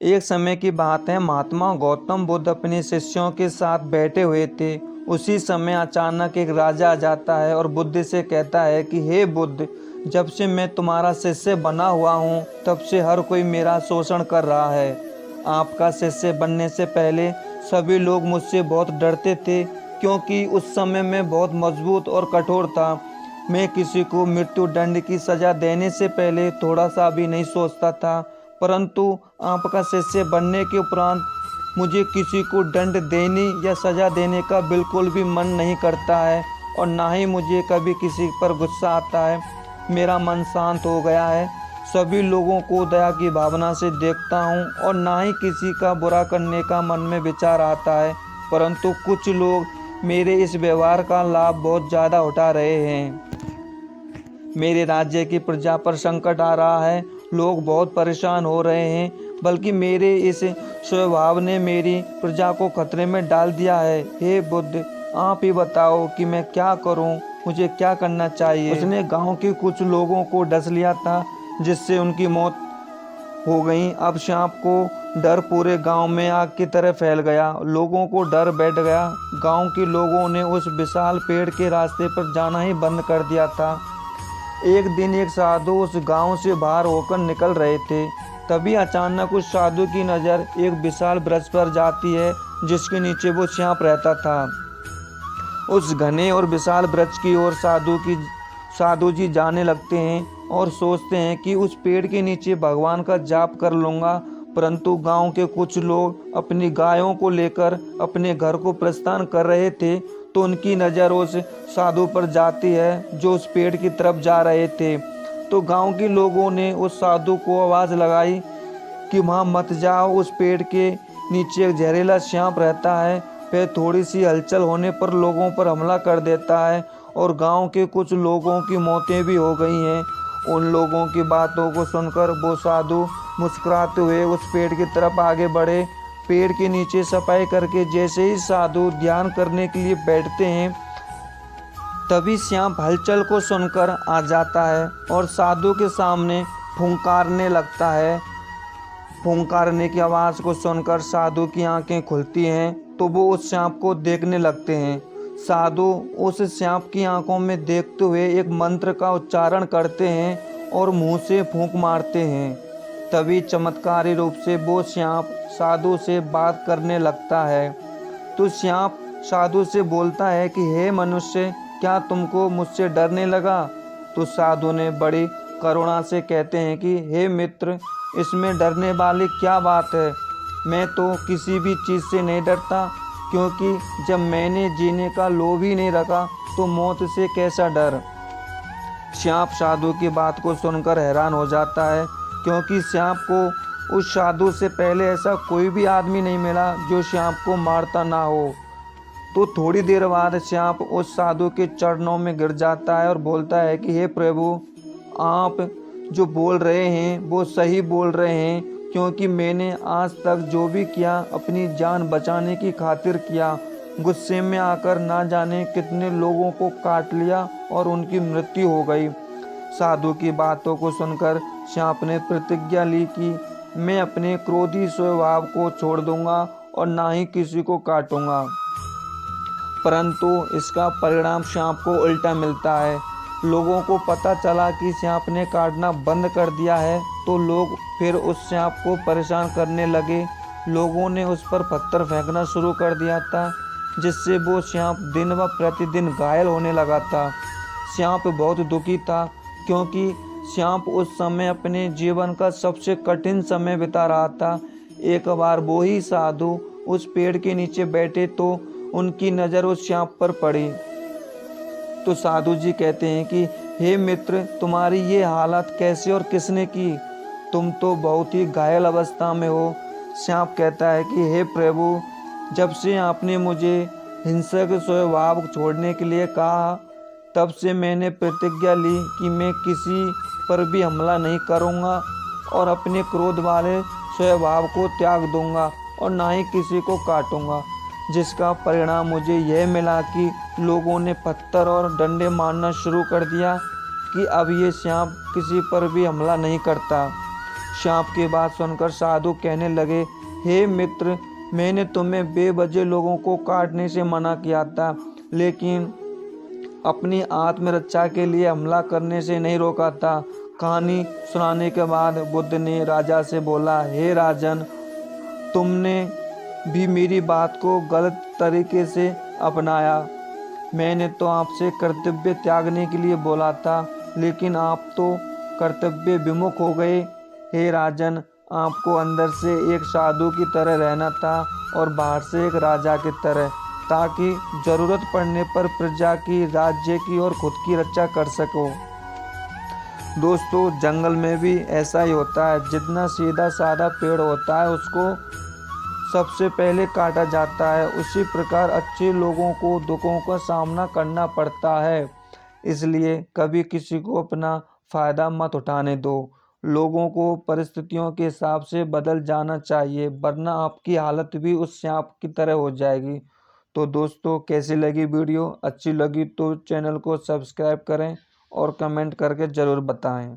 एक समय की बात है, महात्मा गौतम बुद्ध अपने शिष्यों के साथ बैठे हुए थे। उसी समय अचानक एक राजा आ जाता है और बुद्ध से कहता है कि हे बुद्ध, जब से मैं तुम्हारा शिष्य बना हुआ हूँ तब से हर कोई मेरा शोषण कर रहा है। आपका शिष्य बनने से पहले सभी लोग मुझसे बहुत डरते थे, क्योंकि उस समय मैं बहुत मजबूत और कठोर था। मैं किसी को मृत्यु दंड की सज़ा देने से पहले थोड़ा सा भी नहीं सोचता था, परंतु आपका शिष्य बनने के उपरांत मुझे किसी को दंड देने या सज़ा देने का बिल्कुल भी मन नहीं करता है, और ना ही मुझे कभी किसी पर गुस्सा आता है। मेरा मन शांत हो गया है, सभी लोगों को दया की भावना से देखता हूँ और ना ही किसी का बुरा करने का मन में विचार आता है। परंतु कुछ लोग मेरे इस व्यवहार का लाभ बहुत ज़्यादा उठा रहे हैं। मेरे राज्य की प्रजा पर संकट आ रहा है, लोग बहुत परेशान हो रहे हैं, बल्कि मेरे इस स्वभाव ने मेरी प्रजा को खतरे में डाल दिया है। हे बुद्ध, आप ही बताओ कि मैं क्या करूं, मुझे क्या करना चाहिए। उसने गांव के कुछ लोगों को डस लिया था, जिससे उनकी मौत हो गई। अब सांप को डर पूरे गांव में आग की तरह फैल गया। लोगों को डर बैठ गया। गांव के लोगों ने उस विशाल पेड़ के रास्ते पर जाना ही बंद कर दिया था। एक दिन एक साधु उस गांव से बाहर होकर निकल रहे थे। तभी अचानक उस साधु की नज़र एक विशाल वृक्ष पर जाती है, जिसके नीचे वो सांप रहता था। उस घने और विशाल वृक्ष की ओर साधु जी जाने लगते हैं और सोचते हैं कि उस पेड़ के नीचे भगवान का जाप कर लूँगा। परंतु गांव के कुछ लोग अपनी गायों को लेकर अपने घर को प्रस्थान कर रहे थे, तो उनकी नज़र उस साधु पर जाती है जो उस पेड़ की तरफ जा रहे थे। तो गांव के लोगों ने उस साधु को आवाज़ लगाई कि वहाँ मत जाओ, उस पेड़ के नीचे एक जहरीला सांप रहता है। फिर थोड़ी सी हलचल होने पर लोगों पर हमला कर देता है और गांव के कुछ लोगों की मौतें भी हो गई हैं। उन लोगों की बातों को सुनकर वो साधु मुस्कुराते हुए उस पेड़ की तरफ आगे बढ़े। पेड़ के नीचे सफाई करके जैसे ही साधु ध्यान करने के लिए बैठते हैं, तभी सांप हलचल को सुनकर आ जाता है और साधु के सामने फुंकारने लगता है। फुंकारने की आवाज़ को सुनकर साधु की आंखें खुलती हैं, तो वो उस सांप को देखने लगते हैं। साधु उस सांप की आंखों में देखते हुए एक मंत्र का उच्चारण करते हैं और मुंह से फूंक मारते हैं। तभी चमत्कारी रूप से वो सांप साधु से बात करने लगता है। तो सांप साधु से बोलता है कि हे मनुष्य, क्या तुमको मुझसे डर नहीं लगा? तो साधु ने बड़ी करुणा से कहते हैं कि हे मित्र, इसमें डरने वाली क्या बात है? मैं तो किसी भी चीज़ से नहीं डरता, क्योंकि जब मैंने जीने का लोभ ही नहीं रखा तो मौत से कैसा डर। सांप साधु की बात को सुनकर हैरान हो जाता है, क्योंकि सांप को उस साधु से पहले ऐसा कोई भी आदमी नहीं मिला जो सांप को मारता ना हो। तो थोड़ी देर बाद सांप उस साधु के चरणों में गिर जाता है और बोलता है कि हे प्रभु, आप जो बोल रहे हैं वो सही बोल रहे हैं, क्योंकि मैंने आज तक जो भी किया अपनी जान बचाने की खातिर किया। गुस्से में आकर ना जाने कितने लोगों को काट लिया और उनकी मृत्यु हो गई। साधु की बातों को सुनकर सांप ने प्रतिज्ञा ली कि मैं अपने क्रोधी स्वभाव को छोड़ दूंगा और ना ही किसी को काटूंगा। परंतु इसका परिणाम सांप को उल्टा मिलता है। लोगों को पता चला कि सांप ने काटना बंद कर दिया है, तो लोग फिर उस सांप को परेशान करने लगे। लोगों ने उस पर पत्थर फेंकना शुरू कर दिया था, जिससे वो सांप दिन व प्रतिदिन घायल होने लगा था। सांप बहुत दुखी था, क्योंकि सांप उस समय अपने जीवन का सबसे कठिन समय बिता रहा था। एक बार वो ही साधु उस पेड़ के नीचे बैठे तो उनकी नज़र उस सांप पर पड़ी। तो साधु जी कहते हैं कि हे मित्र, तुम्हारी ये हालत कैसे और किसने की? तुम तो बहुत ही घायल अवस्था में हो। सांप कहता है कि हे प्रभु, जब से आपने मुझे हिंसक स्वभाव छोड़ने के लिए कहा, तब से मैंने प्रतिज्ञा ली कि मैं किसी पर भी हमला नहीं करूँगा और अपने क्रोध वाले स्वभाव को त्याग दूंगा और ना ही किसी को काटूंगा। जिसका परिणाम मुझे यह मिला कि लोगों ने पत्थर और डंडे मारना शुरू कर दिया कि अब ये सांप किसी पर भी हमला नहीं करता। सांप की बात सुनकर साधु कहने लगे, हे मित्र, मैंने तुम्हें बेवजह लोगों को काटने से मना किया था, लेकिन अपनी आत्मरक्षा के लिए हमला करने से नहीं रोका था। कहानी सुनाने के बाद बुद्ध ने राजा से बोला, हे राजन, तुमने भी मेरी बात को गलत तरीके से अपनाया। मैंने तो आपसे कर्तव्य त्यागने के लिए बोला था, लेकिन आप तो कर्तव्य विमुख हो गए। हे राजन, आपको अंदर से एक साधु की तरह रहना था और बाहर से एक राजा की तरह, ताकि जरूरत पड़ने पर प्रजा की, राज्य की और खुद की रक्षा कर सको। दोस्तों, जंगल में भी ऐसा ही होता है। जितना सीधा साधा पेड़ होता है उसको सबसे पहले काटा जाता है। उसी प्रकार अच्छे लोगों को दुखों का सामना करना पड़ता है। इसलिए कभी किसी को अपना फायदा मत उठाने दो। लोगों को परिस्थितियों के हिसाब से बदल जाना चाहिए, वरना आपकी हालत भी उस सांप की तरह हो जाएगी। तो दोस्तों, कैसी लगी वीडियो? अच्छी लगी तो चैनल को सब्सक्राइब करें और कमेंट करके ज़रूर बताएं।